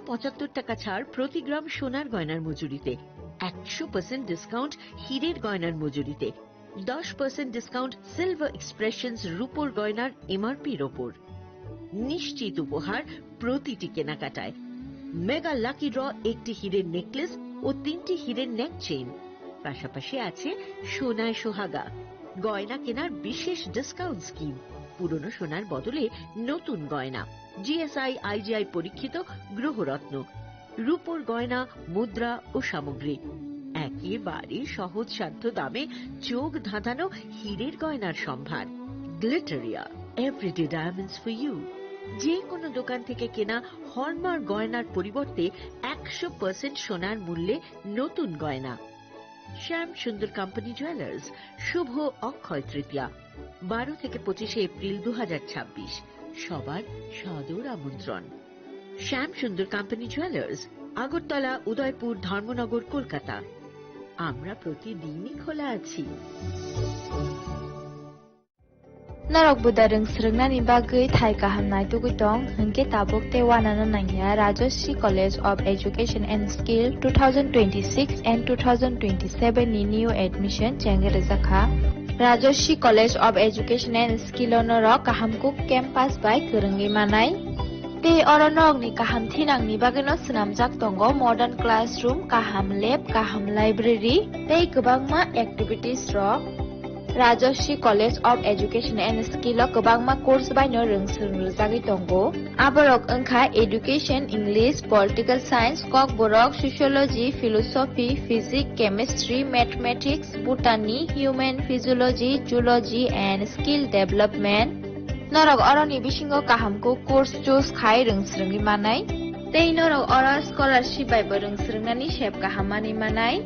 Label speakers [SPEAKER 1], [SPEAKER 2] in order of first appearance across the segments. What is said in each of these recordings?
[SPEAKER 1] 275 টাকা ছাড় প্রতি গ্রাম সোনার গয়নার মজুরিতে, 100% ডিসকাউন্ট হীরের গয়নার মজুরিতে, 10% ডিসকাউন্ট সিলভার এক্সপ্রেশনস রূপোর গয়নার এমআরপির ওপর। নিশ্চিত উপহার প্রতিটি কেনাকাটায়। মেগা লাকি ড্র একটি হীরের নেকলেস ও 3টি হীরের নেক চেইন। পাশাপাশি আছে সোনায় সোহাগা, গয়না কেনার বিশেষ ডিসকাউন্ট স্কিম, পুরনো সোনার বদলে নতুন গয়না, জিএসআই আইজিআই পরীক্ষিত গ্রহরত্ন, রূপোর গয়না, মুদ্রা ও সামগ্রী, একেবারে সহজসাধ্য দামে চোখ ধাঁধানো হীরের গয়নার সম্ভার। Glitteria, everyday diamonds for you. যে কোনো দোকান থেকে কেনা হলমার্ক গয়নার পরিবর্তে 100% সোনার মূল্যে নতুন গয়না। শ্যাম সুন্দর কোম্পানি জুয়েলার্স, শুভ অক্ষয় তৃতীয়া, 12 থেকে 25 এপ্রিল 2026। সবার সাদর আমন্ত্রণ। শ্যাম সুন্দর কোম্পানি জুয়েলার্স, আগরতলা, উদয়পুর, ধর্মনগর, কলকাতা। আমরা প্রতিদিনই খোলা আছি।
[SPEAKER 2] Narok budareng srengna ni bagui thai kahamnai tugutong hingke tabuk te wanana nangya Rajoshi College of Education and Skill 2026 and 2027 ni new admission chengere zakha Rajoshi College of Education and Skill onorok kahamkuk campus by kerengi manai te oronok ni kaham thinang ni bageno snamjak tongo modern classroom, kaham lab, kaham library tei kwbangma activities rok Rajoshi College of Education and Skill o kwbangma course baino rungsrungjagui tongo. Aborok wngkha Education, English, Political Science, Kokborok, Sociology, Philosophy, Physics, Chemistry, Mathematics, Botany, Human Physiology, Zoology and Skill Development. Norok oroni bisingo kahamko course choose khai rungsrungui manai. Tei norok oro scholarship bai bo rungsrungnani sep kahamani manai.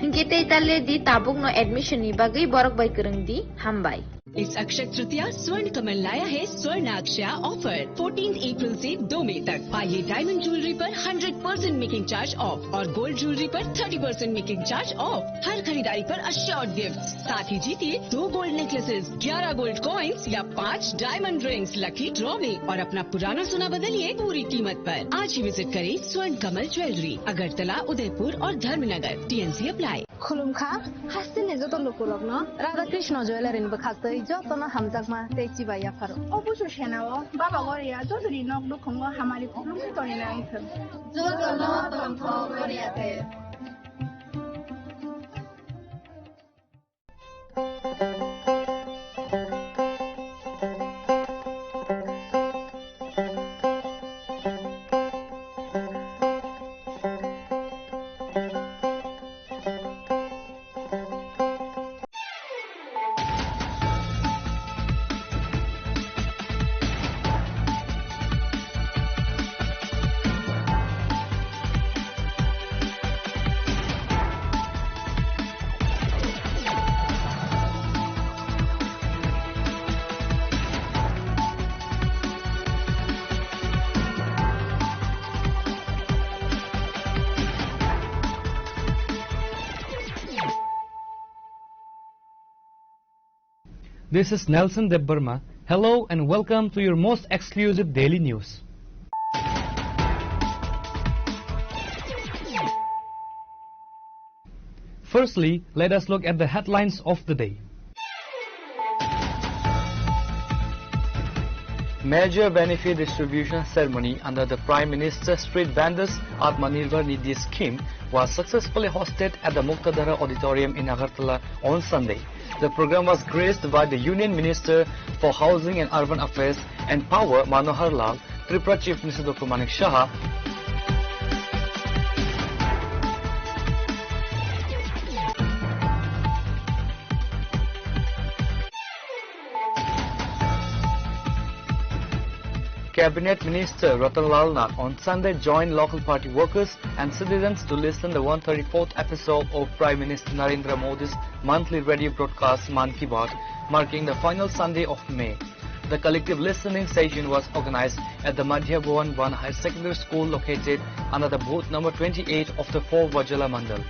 [SPEAKER 2] Hingke tale di tabuk no admission ni bagui borok bai kereng di hambai.
[SPEAKER 3] इस अक्षय तृतीया स्वर्ण कमल लाया है स्वर्ण Akshay offer 14 अप्रैल से 2 मई तक। आइए diamond jewellery पर 100% making charge of और गोल्ड ज्वेलरी पर 30% मेकिंग चार्ज ऑफ। हर खरीदारी पर अश्योर्ड गिफ्ट, साथ ही जीतिए 2 गोल्ड नेकलेसेस, 11 गोल्ड कॉइन्स या 5 डायमंड रिंग्स लकी ड्रॉ में और अपना पुराना सोना बदलिए पूरी कीमत पर। आज ही विजिट करें स्वर्ण कमल ज्वेलरी, अगरतला, उदयपुर और धर्मनगर। TNC apply.
[SPEAKER 4] खुलुमखा हासिने जतो लोकलक न राधा कृष्ण ज्वेलरी नि बखातै जतन हमजाकमा तेची बाया फारो
[SPEAKER 5] अबुसो सेनाओ बाबा गरिया जतरी नक दुखंग हमारी खुलुमनि तनि नाइथ
[SPEAKER 4] जतन तन्थ गरियाते
[SPEAKER 6] This is Nelson Debbarma. Hello and welcome to your most exclusive daily news. Firstly, let us look at the headlines of the day. Major benefit distribution ceremony under the Prime Minister's Street Vendors Atmanirbhar Nidhi scheme was successfully hosted at the Muktadhara Auditorium in Agartala on Sunday. The program was graced by the Union Minister for Housing and Urban Affairs and Power Manohar Lal, Tripura Chief Minister Dr. Manik Shah, Cabinet Minister Ratan Lal Nath on Sunday joined local party workers and citizens to listen to the 134th episode of Prime Minister Narendra Modi's monthly radio broadcast Man Ki Baat, marking the final Sunday of May. The collective listening session was organized at the Madhya Bhuvan 1 High Secondary School located under the booth number 28 of the 4 Vajala Mandal.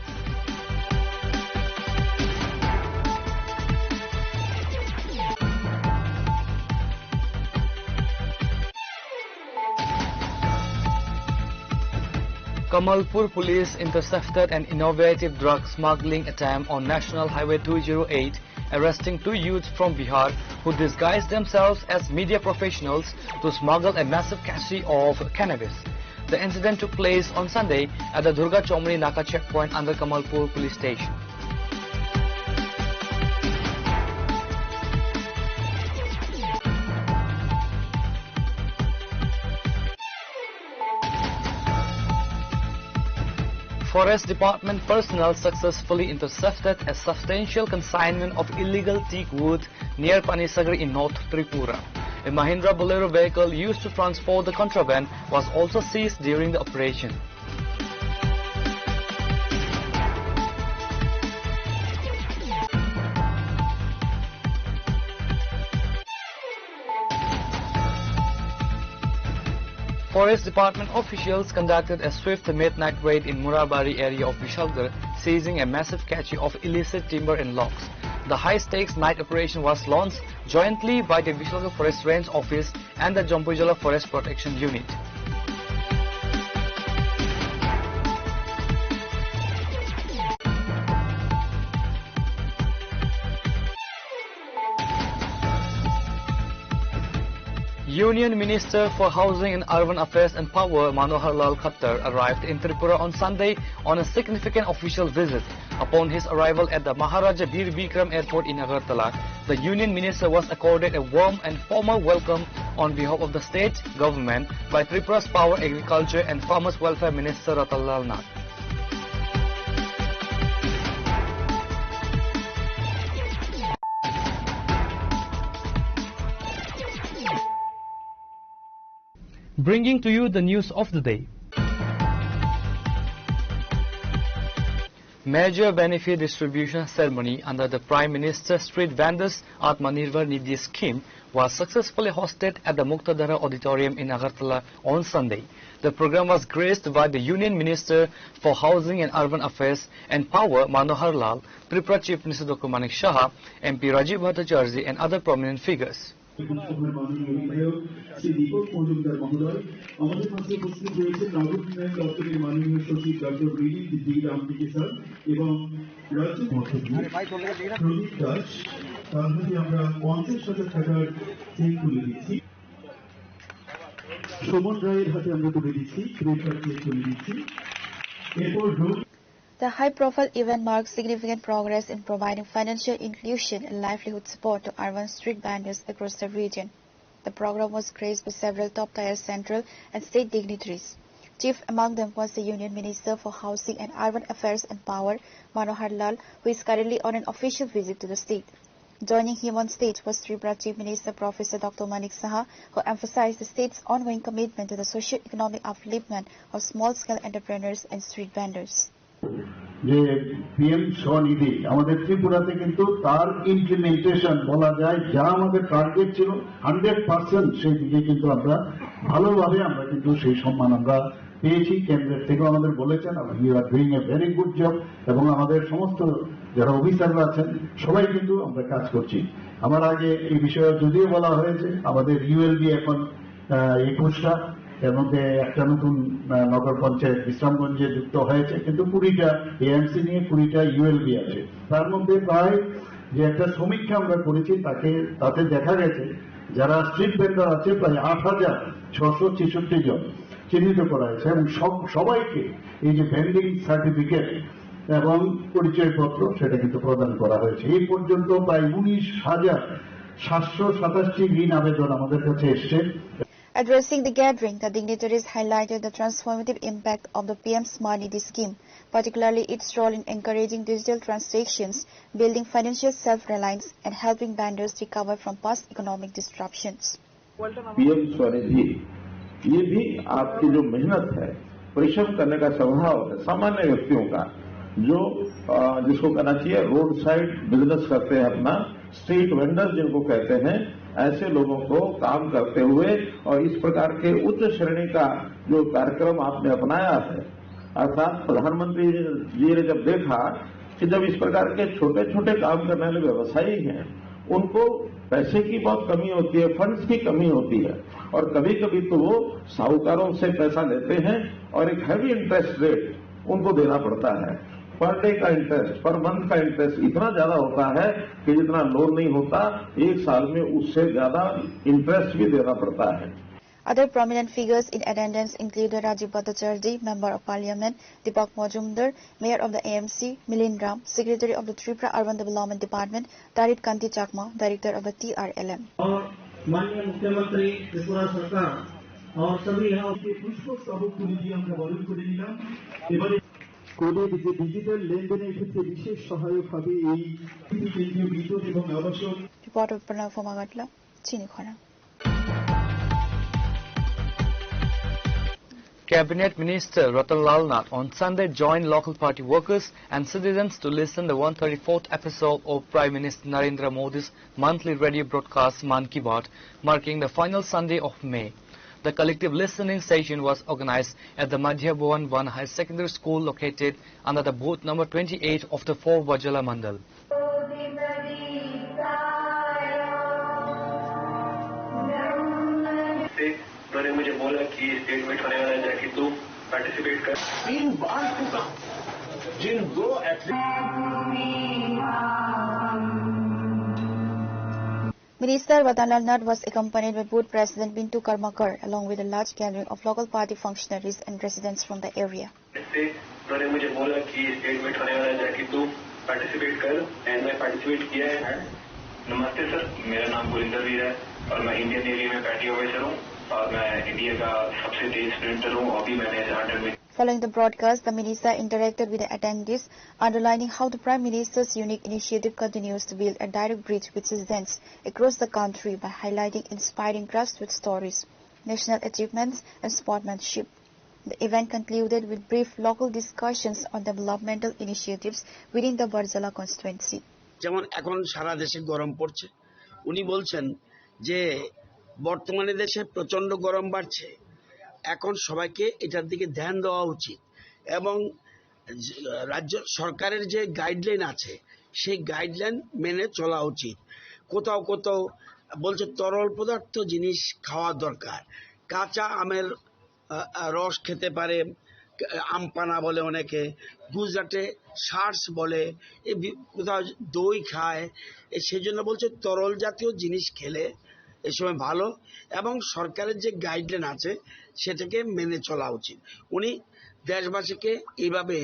[SPEAKER 6] Kamalpur police intercepted an innovative drug smuggling attempt on National Highway 208, arresting 2 youths from Bihar who disguised themselves as media professionals to smuggle a massive cache of cannabis. The incident took place on Sunday at the Durga Chomri Naka checkpoint under Kamalpur police station. Forest Department personnel successfully intercepted a substantial consignment of illegal teak wood near Panisagri in North Tripura. A Mahindra Bolero vehicle used to transport the contraband was also seized during the operation. Forest Department officials conducted a swift midnight raid in Murabari area of Vishalgarh, seizing a massive cache of illicit timber and logs. The high-stakes night operation was launched jointly by the Vishalgarh Forest Range Office and the Jampujala Forest Protection Unit. Union Minister for Housing and Urban Affairs and Power Manohar Lal Khattar arrived in Tripura on Sunday on a significant official visit. Upon his arrival at the Maharaja Bir Bikram Airport in Agartala, the Union Minister was accorded a warm and formal welcome on behalf of the state government by Tripura's Power, Agriculture and Farmers Welfare Minister Ratan Lal Nath. Bringing to you the news of the day. Major benefit distribution ceremony under the Prime Minister's Street Vendors Atmanirbhar Nidhi scheme was successfully hosted at the Muktadhara Auditorium in Agartala on Sunday. The program was graced by the Union Minister for Housing and Urban Affairs and Power Manohar Lal, Tripura Chief Minister Dr. Manik Shah, MP Rajiv Bhattacharjee and other prominent figures.
[SPEAKER 7] Shri Dipak Majumdar মহোদয় আমাদের পাশে উপস্থিত রয়েছেন নগর উন্নয়ন দপ্তরের মাননীয় সচিব doctor জি রামদিকে sir এবং রাজ্য প্রদীপ দাস তার হাতে আমরা 50,000 টাকার চেক তুলে দিচ্ছি সুমন রায়ের হাতে আমরা তুলে দিচ্ছি ক্রেডিট চেক তুলে দিচ্ছি এরপর
[SPEAKER 2] The high-profile event marks significant progress in providing financial inclusion and livelihood support to urban street vendors across the region. The program was graced by several top-tier central and state dignitaries. Chief among them was the Union Minister for Housing and Urban Affairs and Power, Manohar Lal, who is currently on an official visit to the state. Joining him on stage was Tripura Chief Minister Professor Dr. Manik Shah, who emphasized the state's ongoing commitment to the socio-economic upliftment of small-scale entrepreneurs and street vendors.
[SPEAKER 7] যে PM Svanidhi আমাদের ত্রিপুরাতে কিন্তু তার implementation বলা যায় যা আমাদের target ছিল 100% সেই দিকে কিন্তু আমরা ভালোভাবে আমরা কিন্তু সেই সম্মান আমরা পেয়েছি কেন্দ্রের থেকেও আমাদের বলেছেন you are doing a very good job এবং আমাদের সমস্ত যারা অফিসাররা আছেন সবাই কিন্তু আমরা কাজ করছি আমার আগে এই বিষয়ে যদিও বলা হয়েছে আমাদের ইউএলবি এখন 21টা এর মধ্যে একটা নতুন নগর পঞ্চায়েত বিশ্রামগঞ্জে যুক্ত হয়েছে কিন্তু 20টা এএমসি নিয়ে 20টা ইউএলবি আছে তার মধ্যে প্রায় যে একটা সমীক্ষা আমরা করেছি তাতে দেখা গেছে যারা স্ট্রিট ভেন্ডর আছে প্রায় 8,666 জন চিহ্নিত করা হয়েছে এবং সবাইকে এই যে ভেন্ডিং সার্টিফিকেট এবং পরিচয়পত্র সেটা কিন্তু প্রদান করা হয়েছে এই পর্যন্ত প্রায় 19,727টি ঋণ আবেদন আমাদের কাছে এসেছে
[SPEAKER 2] Addressing the gathering, the dignitaries highlighted the transformative impact of the PM Smart Nidhi scheme, particularly its role in encouraging digital transactions, building financial self-reliance, and helping vendors recover from past economic disruptions.
[SPEAKER 8] PM Smart Nidhi, ये भी आपकी जो मेहनत है, परिश्रम करने का स्वभाव है, सामान्य व्यक्तियों का, जो जिसको कहना चाहिए रोड साइड बिजनेस करते हैं अपना, स्ट्रीट वेंडर जिनको कहते हैं, ऐसे लोगों को काम करते हुए और इस प्रकार के उच्च श्रेणी का जो कार्यक्रम आपने अपनाया है अर्थात प्रधानमंत्री जी ने जब देखा कि जब इस प्रकार के छोटे छोटे काम करने वाले व्यवसायी हैं उनको पैसे की बहुत कमी होती है फंड्स की कमी होती है और कभी कभी तो वो साहूकारों से पैसा लेते हैं और एक हैवी इंटरेस्ट रेट उनको देना पड़ता है। पर डे का इंटरेस्ट, पर मंथ का इंटरेस्ट इतना ज्यादा होता है कि जितना लोन नहीं होता, एक साल में उससे ज्यादा इंटरेस्ट भी देना पड़ता है।
[SPEAKER 2] Other prominent figures in attendance included Rajiv Bhattacharjee, Member of Parliament, Deepak Majumdar, Mayor of the AMC, Milind Ram, Secretary of the Tripura Urban Development Department, Tarit Kanti Chakma, Director of the TRLM.
[SPEAKER 9] और माननीय मुख्यमंत्री त्रिपुरा सरकार और सभी यहाँ के पुष्प सबक মিউজিয়াম বলুন করে নিলাম। এবারে কোডের যে ডিজিটাল লেনদেনের ক্ষেত্রে বিশেষ সহায়ক হবে এই কেন্দ্রীয় বিদ্যুৎ এবং আবাসন।
[SPEAKER 2] Report of Pranav from Agatla, CHINI KHORANG.
[SPEAKER 6] Cabinet Minister Ratan Lal Nath on Sunday joined local party workers and citizens to listen to the 134th episode of Prime Minister Narendra Modi's monthly radio broadcast Man Ki Baat, marking the final Sunday of May. The collective listening session was organized at the Madhya Bhuvan 1 High Secondary School located under the booth number 28 of the 4 Vajala Mandal.
[SPEAKER 10] उन्होंने मुझे बोला कि statement होने वाला है, जाके तू participate कर। 3 बार चुका जिन 2
[SPEAKER 2] Minister Ratan Lal Nath was accompanied by Booth President Bintu Karmakar along with a large gathering of local party functionaries and residents from the area.
[SPEAKER 10] उन्होंने मुझे बोला कि स्टेटमेंट होने वाला है, जाके तू पार्टिसिपेट कर, एंड मैं पार्टिसिपेट किया है। नमस्ते सर, मेरा नाम गुरिंदर वीर है और मैं इंडियन नेवी में पैटी ऑफिसर हूँ और मैं इंडिया का सबसे तेज स्प्रिंटर हूँ। अभी मैंने 100 metre.
[SPEAKER 2] Following the broadcast, the minister interacted with the attendees, underlining how the Prime Minister's unique initiative continues to build a direct bridge with citizens across the country by highlighting inspiring grassroots stories, national achievements and sportsmanship. The event concluded with brief local discussions on developmental initiatives within the Barjala constituency.
[SPEAKER 11] যেমন এখন সারা দেশে গরম পড়ছে, উনি বলছেন যে বর্তমানে দেশে প্রচন্ড গরম বাড়ছে, এখন সবাইকে এটার দিকে ধ্যান দেওয়া উচিত এবং রাজ্য সরকারের যে গাইডলাইন আছে সেই গাইডলাইন মেনে চলা উচিত। কোথাও কোথাও বলছে তরল পদার্থ জিনিস খাওয়া দরকার, কাঁচা আমের রস খেতে পারে, আমপানা বলে অনেকে, গুজরাটে শার্টস বলে, কোথাও দই খায়, সেজন্য বলছে তরল জাতীয় জিনিস খেলে এই সময় ভালো এবং সরকারের যে গাইডলাইন আছে সেটাকে মেনে চলা উচিত। উনি দেশবাসীকে এইভাবে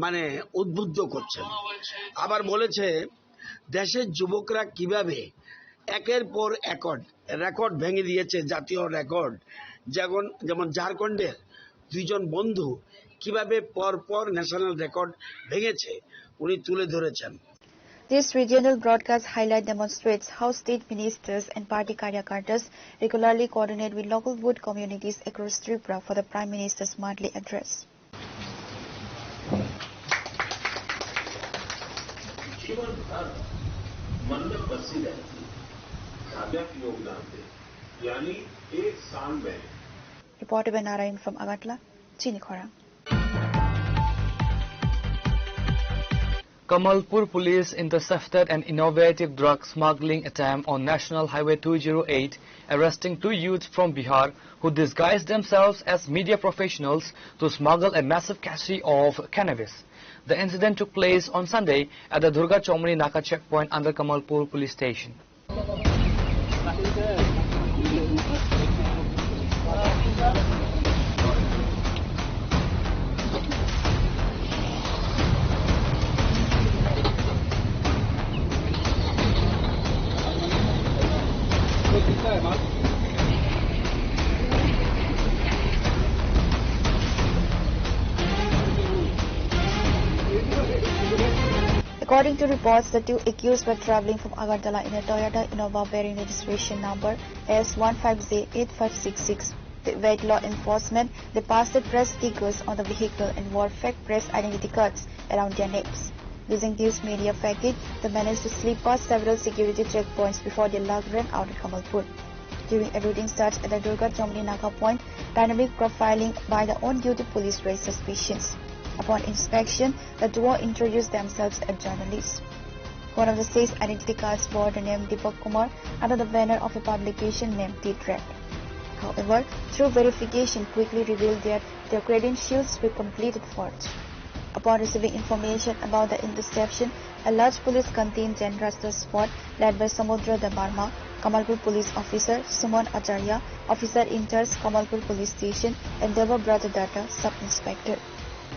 [SPEAKER 11] মানে উদ্বুদ্ধ করছেন। আবার বলেছে দেশের যুবকরা কিভাবে একের পর এক রেকর্ড ভেঙে দিয়েছে, জাতীয় রেকর্ড। যেমন ঝাড়খণ্ডের 2 জন বন্ধু কিভাবে পরপর ন্যাশনাল রেকর্ড ভেঙেছে উনি তুলে ধরেছেন।
[SPEAKER 2] This regional broadcast highlight demonstrates how state ministers and party karyakartas regularly coordinate with local Booth communities across Tripura for the Prime Minister's monthly address.
[SPEAKER 10] जीवन भर मन में बसी रहती, साधक योगदान दे, यानी 1 साल में।
[SPEAKER 2] Reported by Narayan from Agatla, CHINI KHORANG.
[SPEAKER 6] Kamalpur police intercepted an innovative drug smuggling attempt on National Highway 208, arresting 2 youths from Bihar who disguised themselves as media professionals to smuggle a massive cache of cannabis. The incident took place on Sunday at the Durga Chomri Naka checkpoint under Kamalpur police station.
[SPEAKER 2] According to reports, the 2 accused were traveling from Agartala in a Toyota Innova bearing registration number S15Z8566. To evade law enforcement, they pasted press stickers on the vehicle and wore fake press identity cards around their necks. Using this media package, they managed to slip past several security checkpoints before their luck ran out at Kamalpur. During a routine search at the Durga Chomri Naka point, dynamic profiling by the on-duty police raised suspicions. Upon inspection, the duo introduced themselves as journalists. One of the 6 identity cards bore the name Deepak Kumar under the banner of a publication named TRIPURA. However, through verification quickly revealed that their credentials were completely forged. Upon receiving information about the interception, a large police contingent rushed the spot led by Samudra Debarma, Kamalpur police officer, Suman Acharya, officer in charge Kamalpur police station, and Deva Brother Datta, sub-inspector.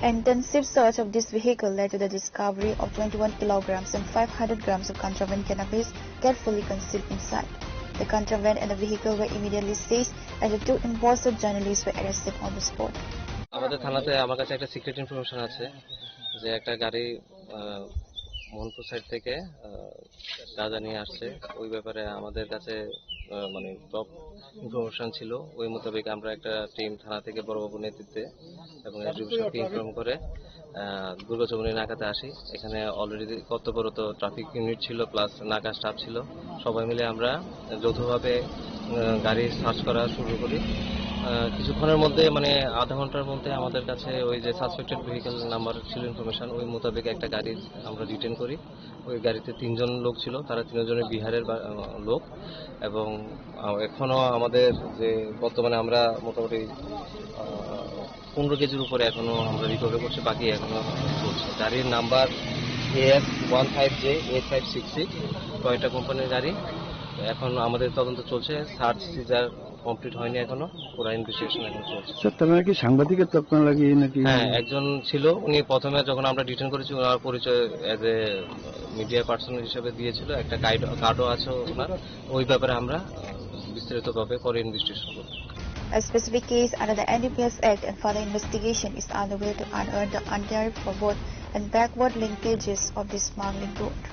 [SPEAKER 2] An intensive search of this vehicle led to the discovery of 21 kilograms and 500 grams of contraband cannabis carefully concealed inside. The contraband and the vehicle were immediately seized and the two impostor journalists were arrested on the spot.
[SPEAKER 12] আমাদের থানাতে আমার কাছে একটা secret information আছে যে একটা গাড়ি Mohanpur side থেকে গাঁজা নিয়ে আসছে। ওই ব্যাপারে আমাদের কাছে মানে টপ ইনফরমেশন ছিল। ওই মোতাবেক আমরা একটা টিম থানা থেকে বড়বাবুর নেতৃত্বে এবং এসডিপিকে ইনফর্ম করে দুর্গাচৌমুনি নাকাতে আসি। এখানে অলরেডি কর্তব্যরত ট্রাফিক ইউনিট ছিল প্লাস নাকা স্টাফ ছিল। সবাই মিলে আমরা যৌথভাবে গাড়ি সার্চ করা শুরু করি। কিছুক্ষণের মধ্যে মানে আধা ঘন্টার মধ্যে আমাদের কাছে ওই যে সাসপেক্টেড ভেহিকেল নাম্বার ছিল ইনফরমেশন, ওই মোতাবেক একটা গাড়ি আমরা ডিটেন করি। ওই গাড়িতে 3 জন লোক ছিল, তারা 3 জনের বিহারের লোক এবং এখনো আমাদের যে বর্তমানে আমরা মোটামুটি 15 কেজির উপরে এখনো আমরা রিকভারি করছি, বাকি এখনো চলছে। গাড়ির নাম্বার AF15J8566 টয়োটা কোম্পানির গাড়ি। এখন আমাদের তদন্ত চলছে, সার্চ সিজার কমপ্লিট হয়নি এখনো, পুরা ইনভেস্টিগেশন এখন চলছে।
[SPEAKER 13] স্যার তারা নাকি সাংবাদিকের তকমা লাগিয়ে নাকি?
[SPEAKER 12] হ্যাঁ, একজন ছিল, উনি প্রথমে যখন আমরা ডিটেন করেছি ওনার পরিচয় এজ এ মিডিয়া পার্সন হিসেবে দিয়েছিল, একটা কার্ডও আছে ওনার। ওই ব্যাপারে আমরা বিস্তারিতভাবে পরে ইনভেস্টিগেশন করব।
[SPEAKER 2] A specific case under the NDPS Act and further investigation is underway to unearth the undeniable forward and backward linkages of this smuggling route.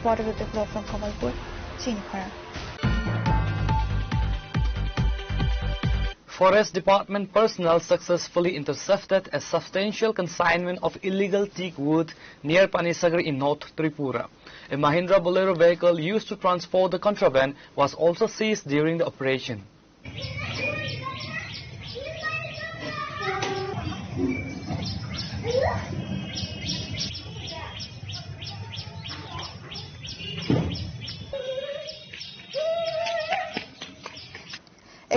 [SPEAKER 2] Reported with the flow from Kamalpur, CHINI.
[SPEAKER 6] Forest Department personnel successfully intercepted a substantial consignment of illegal teak wood near Panisagar in North Tripura. A Mahindra Bolero vehicle used to transport the contraband was also seized during the operation.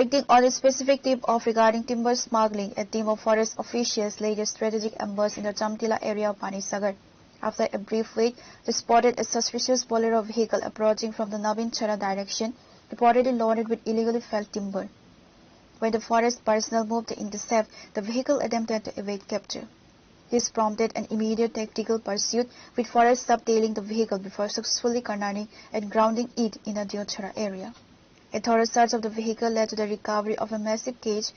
[SPEAKER 2] Acting on a specific tip of regarding timber smuggling, a team of forest officials laid a strategic ambush in the Chamtila area of Panisagar. After a brief wait, they spotted a suspicious Bolero vehicle approaching from the Nabinchara direction, reportedly loaded with illegally felled timber. When the forest personnel moved to intercept, the vehicle attempted to evade capture. This prompted an immediate tactical pursuit, with forest subtailing the vehicle before successfully cornering and grounding it in the Diochara area. A thorough search of the vehicle led to the recovery of a massive cage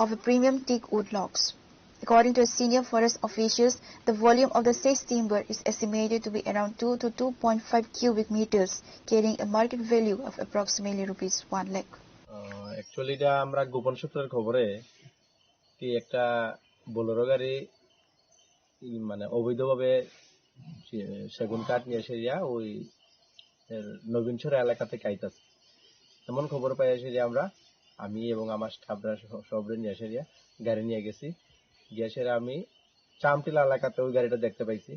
[SPEAKER 2] of a premium teak wood logs. According to senior forest officials, the volume of the seized timber is estimated to be around 2 to 2.5 cubic meters, carrying a market value of approximately rupees 1 lakh.
[SPEAKER 14] Actually, এটা আমরা গোপন সূত্রের খবরে কি একটা Bolero গাড়ি মানে অবৈধভাবে সেগুন কাঠ নিয়ে এসে ওই নবীনছড়া এলাকা থেকে আইতাছে এমন খবর পাই এসে আমি এবং আমার স্টাফরা সবরে নিয়ে এসে গাড়ি নিয়ে গেছি। গিয়ে আমি চামটিলা এলাকাতে ওই গাড়িটা দেখতে পাইছি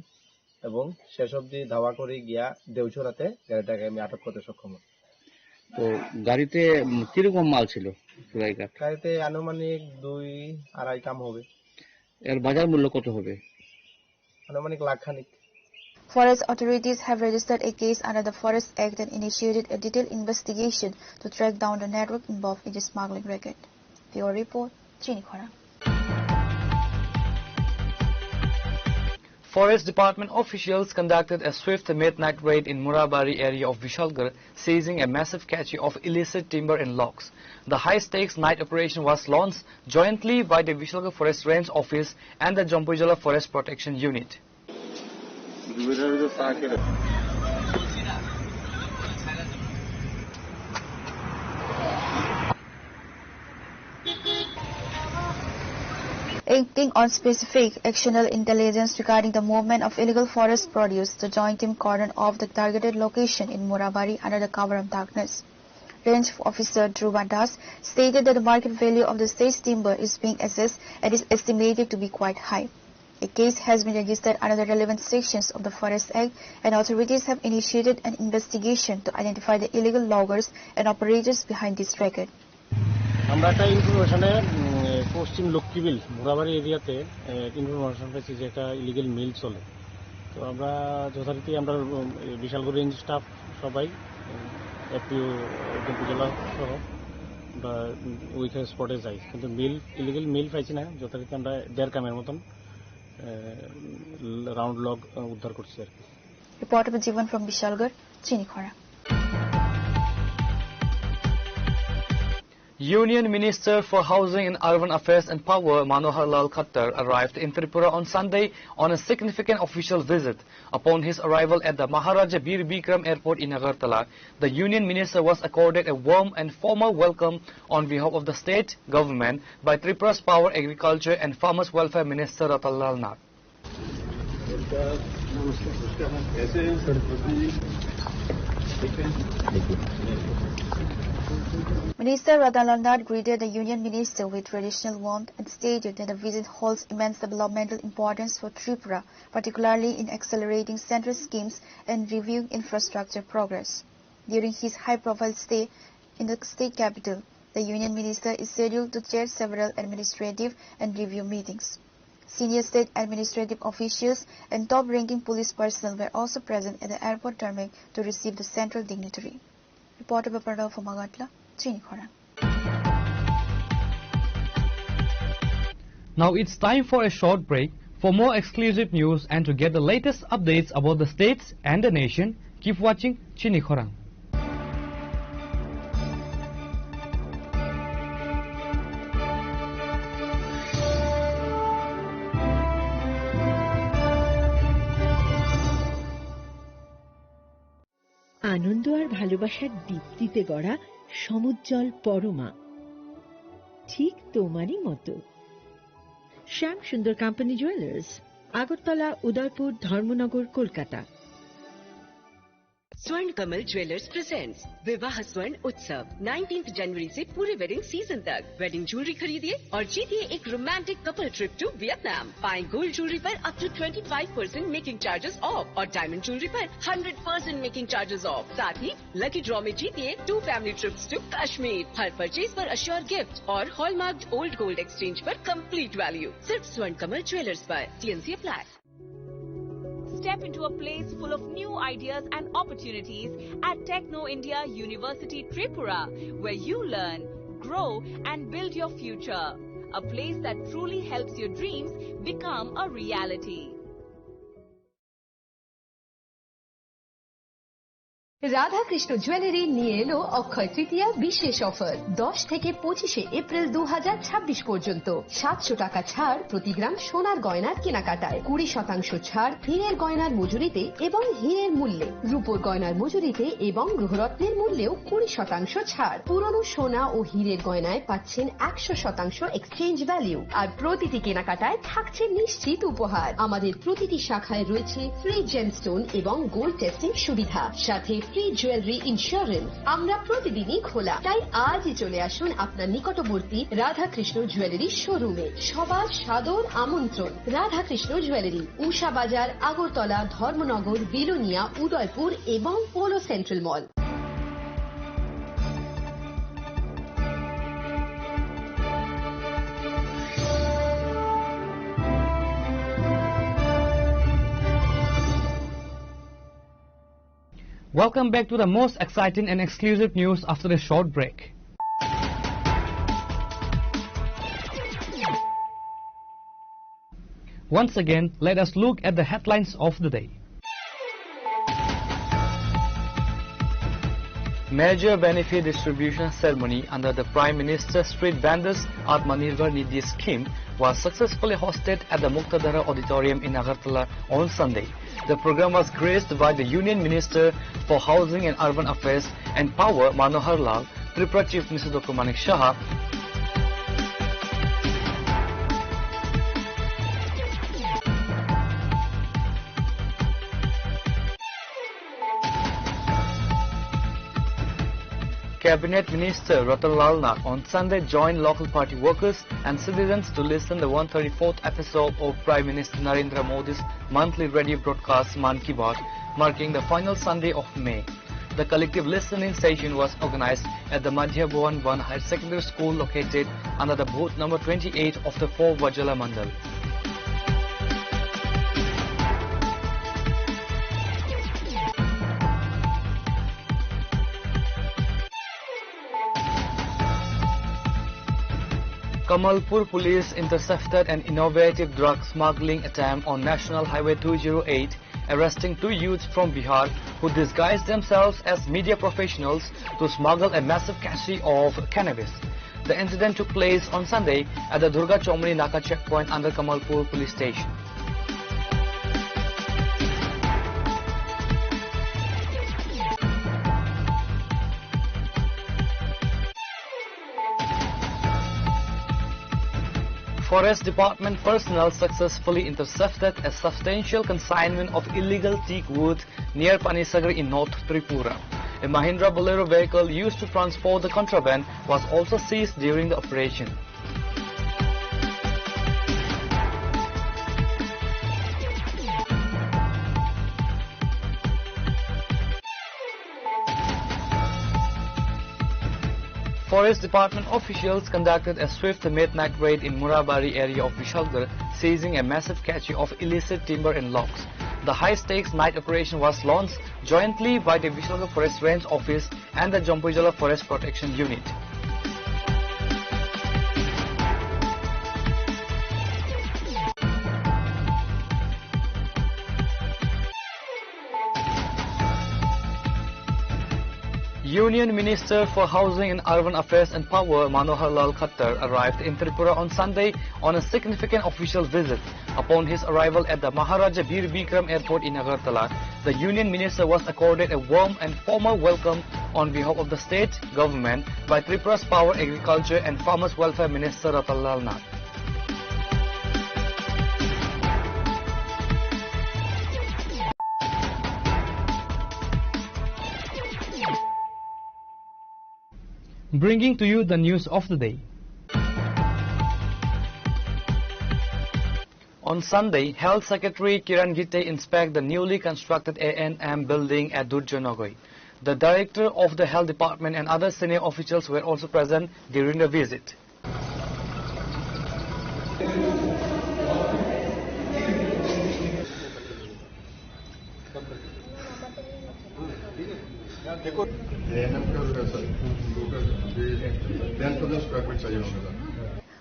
[SPEAKER 14] এবং শেষ অবধি ধাওয়া করে গিয়া দেউছড়াতে গাড়িটাকে আমি আটক করতে সক্ষম হই।
[SPEAKER 13] তো গাড়িতে কিরকম মাল ছিল?
[SPEAKER 14] গাড়িতে আনুমানিক 2-2.5 কাম হবে।
[SPEAKER 13] এর বাজার মূল্য কত হবে?
[SPEAKER 14] আনুমানিক লাখ খানিক।
[SPEAKER 2] Forest authorities have registered a case under the Forest Act and initiated a detailed investigation to track down the network involved in the smuggling racket. Your report, CHINI.
[SPEAKER 6] Forest Department officials conducted a swift midnight raid in Murabari area of Vishalgarh, seizing a massive cache of illicit timber and logs. The high-stakes night operation was launched jointly by the Vishalgarh Forest Range Office and the Jampujala Forest Protection Unit.
[SPEAKER 2] Taking on specific actionable intelligence regarding the movement of illegal forest produce, the joint team cordoned off the targeted location in Morabari under the cover of darkness. Range Officer Dhruva Das stated that the market value of the state's timber is being assessed and is estimated to be quite high. A case has been registered under the relevant sections of the Forest Act, and authorities have initiated an investigation to identify the illegal loggers and operators behind this racket.
[SPEAKER 15] আমরা একটা ইনফরমেশনে পশ্চিম লক্ষ্মীবিল মোরাবাড়ি এরিয়াতে information পেয়েছি যে একটা illegal মিল চলে। তো আমরা যথারীতি আমরা বিশালগড় রেঞ্জ স্টাফ সবাই এপিও জেলা সহ আমরা ওইখানে স্পটে যাই, কিন্তু ইলিগেল মিল পাইছি না। যথারীতি আমরা 1.5 কামের মতন রাউন্ড লগ উদ্ধার করছি আর কি।
[SPEAKER 2] Reporter Jivan from Bishalgarh, CHINI KHORANG.
[SPEAKER 6] Union Minister for Housing and Urban Affairs and Power Manohar Lal Khattar arrived in Tripura on Sunday on a significant official visit. Upon his arrival at the Maharaja Bir Bikram Airport in Agartala, the Union Minister was accorded a warm and formal welcome on behalf of the state government by Tripura's Power, Agriculture and Farmers Welfare Minister Ratan Lal Nath.
[SPEAKER 2] Minister Ratan Lal Nath greeted the Union Minister with traditional warmth and stated that the visit holds immense developmental importance for Tripura, particularly in accelerating central schemes and reviewing infrastructure progress. During his high-profile stay in the state capital, the Union Minister is scheduled to chair several administrative and review meetings. Senior state administrative officials and top-ranking police personnel were also present at the airport tarmac to receive the central dignitary. Reporter Baparda from Agatla, CHINI KHORANG.
[SPEAKER 6] Now it's time for a short break. For more exclusive news and to get the latest updates about the states and the nation, keep watching CHINI KHORANG.
[SPEAKER 1] আনন্দ আর ভালোবাসার দীপ্তিতে গড়া সমুজ্জ্বল পরমা, ঠিক তোমারই মতো। শ্যাম সুন্দর company jewellers, Agartala, Udaipur, Dharmanagar, Kolkata.
[SPEAKER 3] स्वर्ण Kamal jewellers presents विवाह स्वर्ण उत्सव 19 जनवरी से पूरे वेडिंग सीजन तक। वेडिंग ज्वेलरी खरीदिए और जीतिए एक romantic couple trip to Vietnam. पाएं गोल्ड ज्वेलरी पर up to 25% making charges off और डायमंड ज्वेलरी पर 100% मेकिंग चार्जेस ऑफ। साथ ही लकी ड्रॉ में जीतिए 2 फैमिली ट्रिप्स टू कश्मीर। हर परचेज पर अश्योर गिफ्ट और हॉलमार्क्ड ओल्ड गोल्ड एक्सचेंज पर कंप्लीट वैल्यू। सिर्फ स्वर्ण कमल ज्वेलर्स पर। TNC apply.
[SPEAKER 16] Step into a place full of new ideas and opportunities at Techno India University Tripura, where you learn, grow and build your future. A place that truly helps your dreams become a reality.
[SPEAKER 17] Radha Krishna jewellery নিয়ে এলো অক্ষয় তৃতীয়া বিশেষ offer. 10 থেকে 25 April 2026 পর্যন্ত 700 টাকা ছাড় প্রতি গ্রাম সোনার গয়নার কেনাকাটায়, 20% ছাড় হীরের গয়নার মজুরিতে এবং হীরের মূল্যে, রূপোর গয়নার মজুরিতে এবং গ্রহরত্নের মূল্যেও 20% ছাড়। পুরনো সোনা ও হীরের গয়নায় পাচ্ছেন 100% এক্সচেঞ্জ ভ্যালু, আর প্রতিটি কেনাকাটায় থাকছে নিশ্চিত উপহার। আমাদের প্রতিটি শাখায় রয়েছে ফ্রি জেমস্টোন এবং গোল্ড টেস্টিং সুবিধা, সাথে ফ্রি জুয়েলারি ইন্স্যুরেন্স। আমরা প্রতিদিনই খোলা, তাই আজই চলে আসুন আপনার নিকটবর্তী রাধাকৃষ্ণ জুয়েলারি শোরুমে। সবার সাদর আমন্ত্রণ। রাধাকৃষ্ণ জুয়েলারি, উষা বাজার, আগরতলা, ধর্মনগর, বিলোনিয়া, উদয়পুর এবং polo central mall.
[SPEAKER 6] Welcome back to the most exciting and exclusive news after a short break. Once again, let us look at the headlines of the day. Major benefit distribution ceremony under the Prime Minister Street Vendors Atmanirbhar Nidhi scheme was successfully hosted at the Muktadhara Auditorium in Agartala on Sunday. The program was graced by the Union Minister for Housing and Urban Affairs and Power Manohar Lal, Tripura Chief Minister Dr. Manik Shah, Cabinet Minister Ratan Lal Nath on Sunday joined local party workers and citizens to listen to the 134th episode of Prime Minister Narendra Modi's monthly radio broadcast Man Ki Baat, marking the final Sunday of May. The collective listening session was organized at the Madhya Bhuvan 1 Higher Secondary School located under the booth number 28 of the 4 Vajala Mandal. Kamalpur police intercepted an innovative drug smuggling attempt on National Highway 208, arresting 2 youths from Bihar who disguised themselves as media professionals to smuggle a massive cache of cannabis. The incident took place on Sunday at the Durga Chomri Naka checkpoint under Kamalpur police station. Forest Department personnel successfully intercepted a substantial consignment of illegal teak wood near Panisagar in North Tripura. A Mahindra Bolero vehicle used to transport the contraband was also seized during the operation. Forest Department officials conducted a swift midnight raid in Murabari area of Vishalgarh, seizing a massive cache of illicit timber and logs. The high-stakes night operation was launched jointly by the Vishalgarh Forest Range Office and the Jampujala Forest Protection Unit. Union Minister for Housing and Urban Affairs and Power Manohar Lal Khattar arrived in Tripura on Sunday on a significant official visit. Upon his arrival at the Maharaja Bir Bikram Airport in Agartala, the Union Minister was accorded a warm and formal welcome on behalf of the state government by Tripura's Power, Agriculture and Farmers Welfare Minister Ratan Lal Nath. Bringing to you the news of the day. On Sunday, Health Secretary Kiran Gite inspected the newly constructed A&M building at Durjanogoi. The Director of the Health Department and other senior officials were also present during the visit.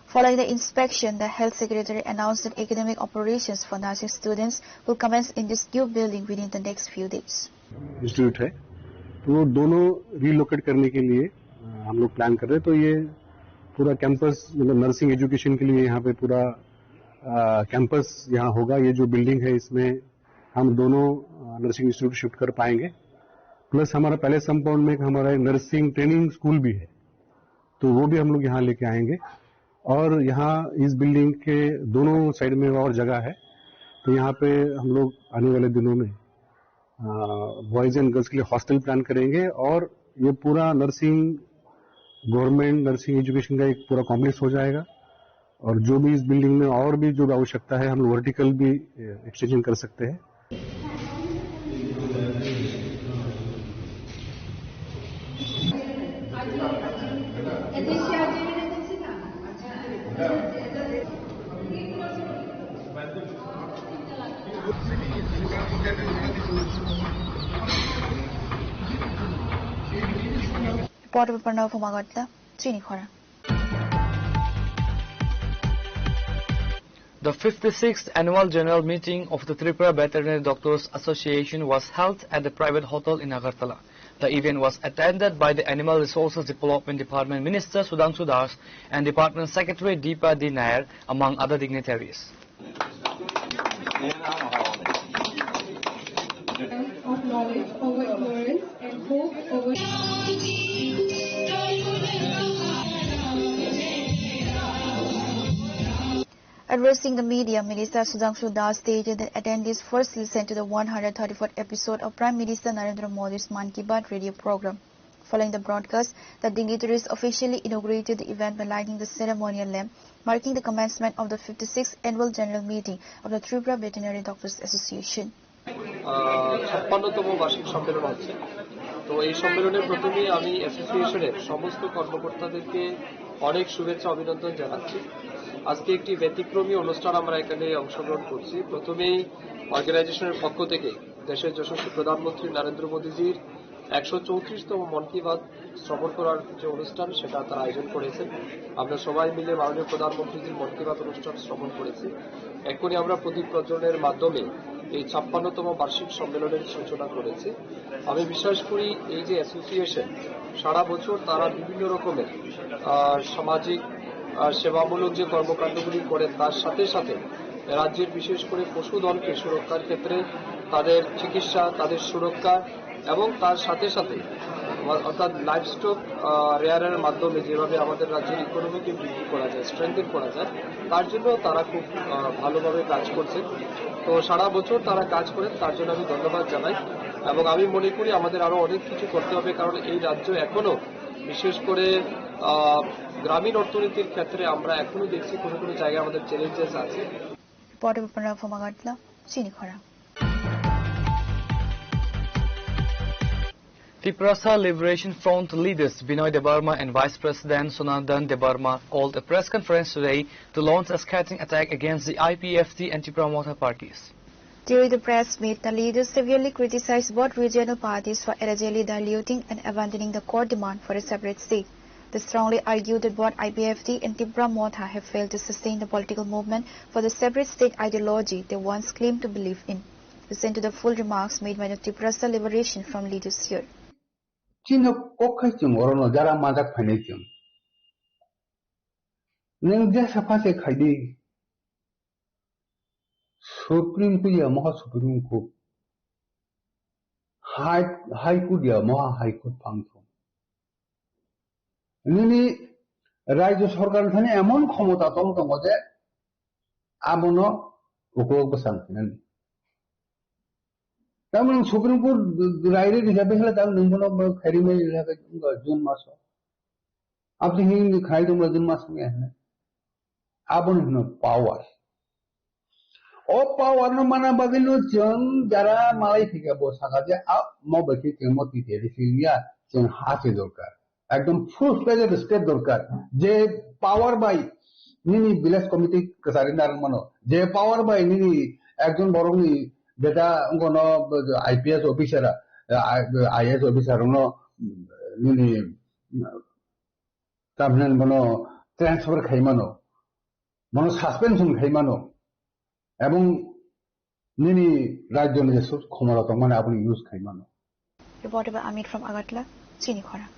[SPEAKER 2] Following the inspection, the Health Secretary announced that academic operations for nursing students will commence in this new building within the next few days.
[SPEAKER 18] Institute है तो दोनों relocate करने के लिए हम लोग plan कर रहे हैं। तो ये पूरा कैंपस मतलब नर्सिंग एजुकेशन के लिए यहाँ पे पूरा कैंपस यहाँ होगा। ये जो बिल्डिंग है इसमें हम दोनों नर्सिंग इंस्टीट्यूट शिफ्ट कर पाएंगे। प्लस हमारा पहले कंपाउंड में हमारा नर्सिंग ट्रेनिंग स्कूल भी है, तो वो भी हम लोग यहाँ लेके आएंगे। और यहाँ इस बिल्डिंग के दोनों साइड में और जगह है, तो यहाँ पे हम लोग आने वाले दिनों में बॉयज एंड गर्ल्स के लिए हॉस्टल प्लान करेंगे। और ये पूरा नर्सिंग गवर्नमेंट नर्सिंग एजुकेशन का एक पूरा कॉम्प्लेक्स हो जाएगा। और जो भी इस बिल्डिंग में और भी जो आवश्यकता है हम लोग वर्टिकल भी एक्सटेंशन कर सकते हैं।
[SPEAKER 2] Reporter Pranav from Agartala, CHINI KHORANG.
[SPEAKER 6] The 56th annual general meeting of the Tripura Veterinary Doctors Association was held at the private hotel in Agartala. The event was attended by the Animal Resources Development Department Minister Sudhanshu Das and Department Secretary Deepa D. Nair, among other dignitaries.
[SPEAKER 19] Of knowledge over ignorance and hope over...
[SPEAKER 2] Addressing the media, Minister Sudhanshu Das stated that attendees first listened to the 134th episode of Prime Minister Narendra Modi's Man Ki Baat radio program. Following the broadcast, the dignitaries officially inaugurated the event by lighting the ceremonial lamp, marking the commencement of the 56th annual general meeting of the Tripura Veterinary Doctors Association.
[SPEAKER 20] 56তম বার্ষিক সম্মেলন হচ্ছে। তো এই সম্মেলনের প্রথমেই আমি অ্যাসোসিয়েশনের সমস্ত কর্মকর্তাদেরকে অনেক শুভেচ্ছা অভিনন্দন জানাচ্ছি। আজকে একটি ব্যতিক্রমী অনুষ্ঠান আমরা এখানে অংশগ্রহণ করছি। প্রথমেই অর্গানাইজেশনের পক্ষ থেকে দেশের যশস্বী প্রধানমন্ত্রী নরেন্দ্র মোদীজির 134তম মন কি বাত শ্রবণ করার যে অনুষ্ঠান সেটা তারা আয়োজন করেছেন। আমরা সবাই মিলে মাননীয় প্রধানমন্ত্রীজির মন কি বাত অনুষ্ঠান শ্রবণ করেছি। এখনই আমরা প্রদীপ প্রজ্বলনের মাধ্যমে এই 56তম বার্ষিক সম্মেলনের সূচনা করেছি। আমি বিশ্বাস করি এই যে অ্যাসোসিয়েশন সারা বছর তারা বিভিন্ন রকমের সামাজিক সেবামূলক যে কর্মকাণ্ডগুলি করেন তার সাথে সাথে রাজ্যের বিশেষ করে পশুধনকে সুরক্ষার ক্ষেত্রে তাদের চিকিৎসা, তাদের সুরক্ষা এবং তার সাথে সাথে অর্থাৎ লাইভস্টক রেয়ারের মাধ্যমে যেভাবে আমাদের রাজ্যের ইকোনমিকে বৃদ্ধি করা যায়, স্ট্রেংথেন করা যায়, তার জন্য তারা খুব ভালোভাবে কাজ করছেন। তো সারা বছর তারা কাজ করেন, তার জন্য আমি ধন্যবাদ জানাই এবং আমি মনে করি আমাদের আরো অনেক কিছু করতে হবে, কারণ এই রাজ্য এখনো বিশেষ করে গ্রামীণ অর্থনীতির ক্ষেত্রে আমরা এখনো দেখছি কোনো কোনো জায়গায় আমাদের চ্যালেঞ্জেস আছে।
[SPEAKER 6] Tripura Liberation Front leaders Binoy Debarma and Vice President Sonandan Debarma called a press conference today to launch a scathing attack against the IPFT and Tripura Motha parties.
[SPEAKER 2] During the press meet, the leaders severely criticized both regional parties for allegedly diluting and abandoning the core demand for a separate state. They strongly argued that both IPFT and Tripura Motha have failed to sustain the political movement for the separate state ideology they once claimed to believe in. Listen to the full remarks made by the Tripura Liberation Front leaders here.
[SPEAKER 21] Chino kokaichum orono jara majak phanechum. Neng jasa phase khaidi. Supreme Court ya Maha Supreme Court. High Court ya Maha High Court pangthom. Nini রাজ্য সরকার এখানে এমন ক্ষমতা তন্ত্র যে আমনো উপভোগ শান্তিনেন তেমন supreme court রাইরে হিসাবে হলে তার নিম্ন ফেরিমে হিসাবে জুন মাস আপনি হিন্দি খাই তোমরা জুন মাস নিয়ে আসেন আপন পাওয়ার ও পাওয়ার মানে বাদিল যারা মালাই থেকে বসাকা যে মবাইকে কেমতি তেরিয়া যে হাতে দরকার একদম ফুল ফ্লেজেড স্টেট দরকার যে power by Nini village committee কাছারিনার মানো যে পাওয়ার বাই নিনি একজন বরংনি যেটা কোন আইপিএস অফিসার আইএস অফিসার নিনি তারপরে কোনো ট্রান্সফার খাইমানো মনো সাসপেনশন খাইমানো এবং নিনি রাজ্য নিজস্ব ক্ষমতা মানে আপনি use খাইমানো।
[SPEAKER 2] Reported by Amit from Agartala, CHINI KHORANG.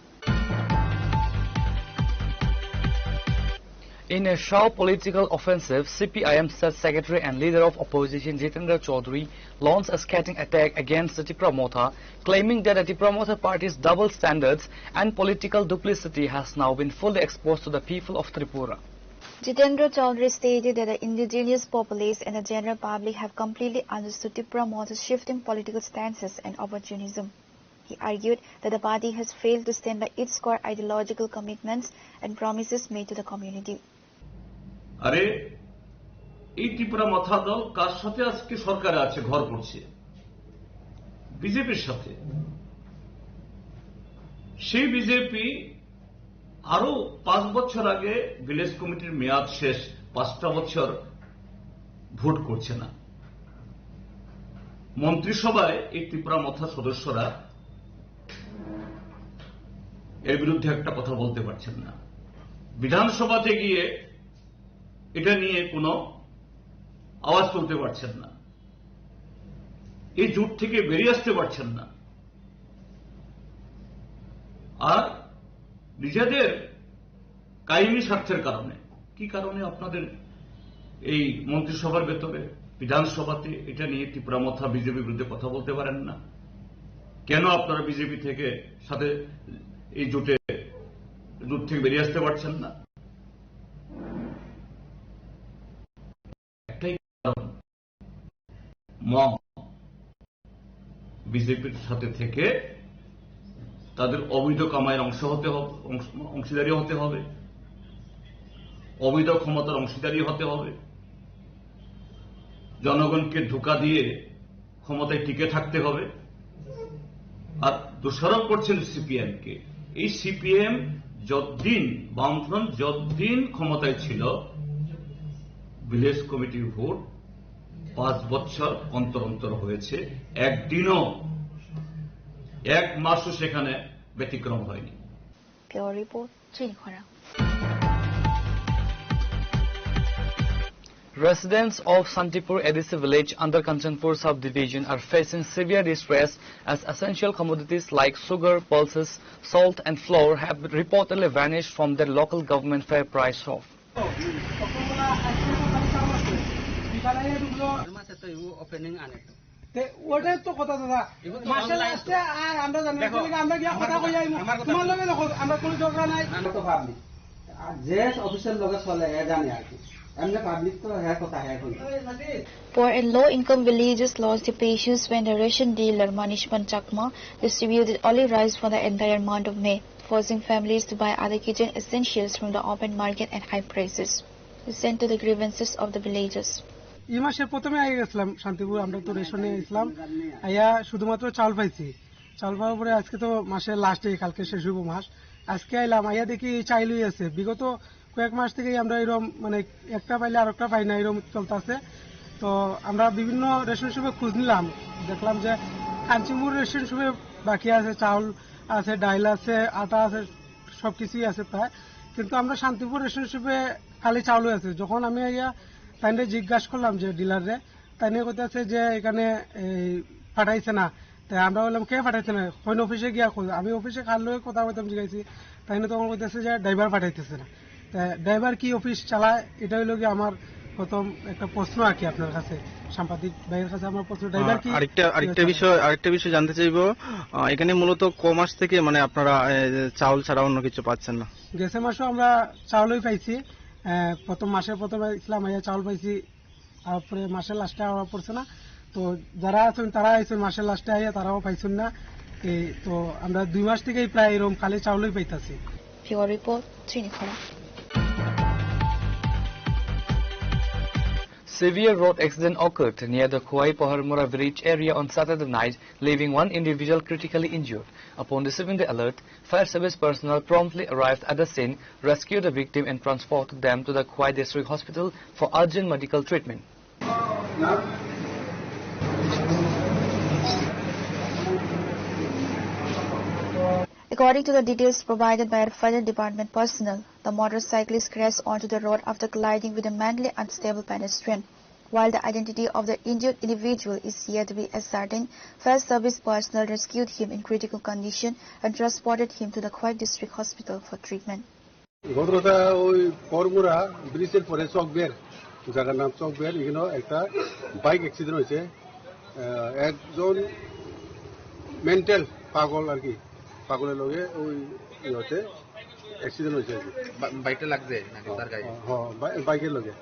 [SPEAKER 6] In a sharp political offensive, CPIM State Secretary and Leader of Opposition Jitendra Chaudhary launched a scathing attack against the Tripura Motha, claiming that the Tripura Motha party's double standards and political duplicity has now been fully exposed to the people of Tripura.
[SPEAKER 2] Jitendra Chaudhary stated that the indigenous populace and the general public have completely understood Tripura Motha's shifting political stances and opportunism. He argued that the party has failed to stand by its core ideological commitments and promises made to the community.
[SPEAKER 22] আরে এই ত্রিপুরা মথা দল কার সাথে আজকে সরকারে আছে ঘর করছে বিজেপির সাথে সেই বিজেপি আরো 5 বছর আগে ভিলেজ কমিটির মেয়াদ শেষ 5টা বছর ভোট করছে না মন্ত্রিসভায় এই ত্রিপুরা মথা সদস্যরা এর বিরুদ্ধে একটা কথা বলতে পারছেন না বিধানসভাতে গিয়ে এটা নিয়ে কোনো আওয়াজ তুলতে পারছেন না এই জোট থেকে বেরিয়ে আসতে পারছেন না আর নিজেদের কায়েমি স্বার্থের কারণে কি কারণে আপনাদের এই মন্ত্রিসভার ভেতরে বিধানসভাতে এটা নিয়ে ত্রিপুরা মথা বিজেপির বিরুদ্ধে কথা বলতে পারেন না কেন আপনারা বিজেপি থেকে সাথে এই জোট থেকে বেরিয়ে আসতে পারছেন না বিজেপির সাথে থেকে তাদের অবৈধ কামাইয়ের অংশীদারি হতে হবে, অবৈধ ক্ষমতার অংশীদারি হতে হবে, জনগণকে ধোঁকা দিয়ে ক্ষমতায় টিকে থাকতে হবে। আর দোষারোপ করছেন সিপিএমকে। এই সিপিএম যতদিন বামফ্রন্ট যতদিন ক্ষমতায় ছিল, ভিলেজ কমিটির ভোট 5 বছর অন্তর অন্তর হয়েছে, একদিনও 1 মাসও সেখানে ব্যতিক্রম হয়নি।
[SPEAKER 2] Report চিনিখরা।
[SPEAKER 6] Residents of Santipur ADC village under Kanchanpur subdivision are facing severe distress as essential commodities like sugar, pulses, salt and flour have reportedly vanished from their local government fair price shop.
[SPEAKER 4] ওটাই তো কথা দাদা, মাসের লাস্টে আমরা জানি আমরা গিয়া কথা কই যাই, তোমার লগে আমরা কোনো ঝগড়া নাই। আমরা তো পাবলিক যে অফিসের লগে চলে জানি আর কি, আমরা পাবলিক তো হ্যাঁ কথা হ্যাঁ কই।
[SPEAKER 2] Poor and low-income villages lost their patience when the ration dealer Manishman Chakma distributed only rice for the entire month of May, forcing families to buy other kitchen essentials from the open market at high prices. Listen to the grievances of the villagers.
[SPEAKER 4] এই মাসের প্রথমে আগে গেছিলাম শান্তিপুর, আমরা তো রেশনে গেছিলাম, আইয়া শুধুমাত্র চাল পাইছি। চাল পাওয়ার পরে আজকে তো মাসের লাস্টে, কালকে শেষ হইব মাস, আজকে আইলাম, আইয়া দেখি চাইলই আছে। বিগত কয়েক মাস থেকেই আমরা এরকম মানে একটা পাইলে আর একটা পাই না, এরকম চলতেছে। তো আমরা বিভিন্ন রেশন শপে খোঁজ নিলাম, দেখলাম যে কাঞ্চিপুর রেশন শপে বাকি আছে, চাউল আছে, ডাইল আছে, আটা আছে, সবকিছুই আছে প্রায়। কিন্তু আমরা শান্তিপুর রেশন শপে খালি চাউলই আছে। যখন আমি আইয়া তাইনে জিজ্ঞাসা করলাম যে ডিলারে, তাইনে কইতেছে যে এখানে পাঠাইছে না। তাই আমরা বললাম কে পাঠাইছে না, কোন অফিসে গিয়া খোঁজ। আমি অফিসে কার লগে কথা বলতাম জিজ্ঞাসি, তাইনে তখন কইতেছে যে ড্রাইভার পাঠাইতেছে না। ড্রাইভার কি অফিস চালায়, এটা হইল কি আমার প্রথম একটা প্রশ্ন আর কি আপনার কাছে, সাংবাদিক ভাইয়ের কাছে আমার প্রশ্ন। ড্রাইভার কি
[SPEAKER 5] আরেকটা বিষয় জানতে চাইবো, এখানে মূলত ক মাস থেকে মানে আপনারা চাউল ছাড়া অন্য কিছু পাচ্ছেন না?
[SPEAKER 4] গেছে মাসও আমরা চাউলই পাইছি, প্রথম মাসের প্রথমে ইসলাম আইয়া চাউল পাইছি, তারপরে মাসের লাস্টে আওয়া পড়ছে না। তো যারা আছেন তারা আইছেন মাসের লাস্টে আইয়া, তারাও পাইছেন না। তো আমরা 2 মাস থেকেই প্রায় এরকম খালি চাউলই পাইতাছি।
[SPEAKER 2] Report চিনিখরা।
[SPEAKER 6] Severe road accident occurred near the Khoi-Paharmura village area on Saturday night, leaving one individual critically injured. Upon receiving the alert, fire service personnel promptly arrived at the scene, rescued the victim and transported them to the Khoi District Hospital for urgent medical treatment.
[SPEAKER 2] According to the details provided by fire department personnel, the motorcyclist crashed onto the road after colliding with a mentally unstable pedestrian. While the identity of the injured individual is yet to be ascertained, fire service personnel rescued him in critical condition and transported him to the Khoi District Hospital for treatment.
[SPEAKER 18] ঘটনাটা ওই পরমুরা ব্রিজের পরে চকবের, জায়গার নাম চকবের, এখানে একটা bike accident হয়েছে। একজন মেন্টাল পাগল আর কি, পাগলের লগে ওই ইয়েতে অ্যাক্সিডেন্ট হয়েছে আর কি।
[SPEAKER 23] বাইকটা লাগছে নাকি তার গায়ে?
[SPEAKER 18] হ্যাঁ, বাইকের লগে।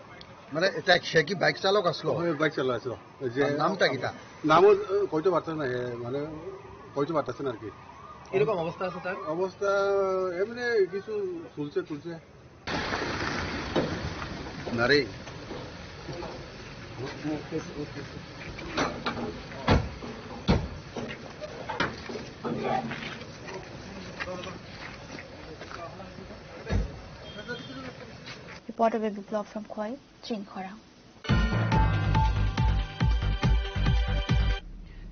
[SPEAKER 23] মানে এটা সে কি বাইক চালক আসলো?
[SPEAKER 18] বাইক চালক আসলো। যে
[SPEAKER 23] নামটা কি তা?
[SPEAKER 18] নামও কইতে পারতেছে না, মানে কইতে পারতেছে না আর কি।
[SPEAKER 23] এরকম অবস্থা আছে তার?
[SPEAKER 18] অবস্থা এমনি কিছু তুলছে
[SPEAKER 23] না রে।
[SPEAKER 2] Reporter Baby Blog from Khoi, CHINI.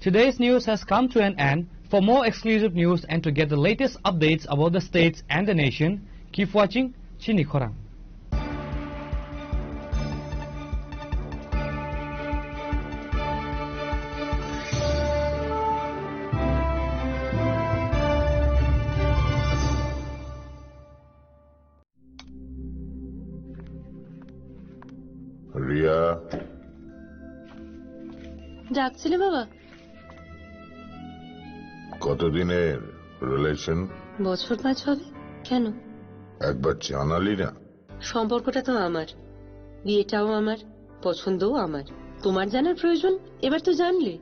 [SPEAKER 24] Today's news has come to an end. For more exclusive news and to get the latest updates about the states and the nation, keep watching CHINI KHORANG.
[SPEAKER 25] Riya,
[SPEAKER 26] ডাকছিলে বাবা?
[SPEAKER 25] কতদিনের relation?
[SPEAKER 26] বছর 5 হবে। কেন?
[SPEAKER 25] একবার জানালি না?
[SPEAKER 26] সম্পর্কটা তো আমার, বিয়েটাও আমার, পছন্দও আমার। তোমার জানার প্রয়োজন এবার তো জানলে।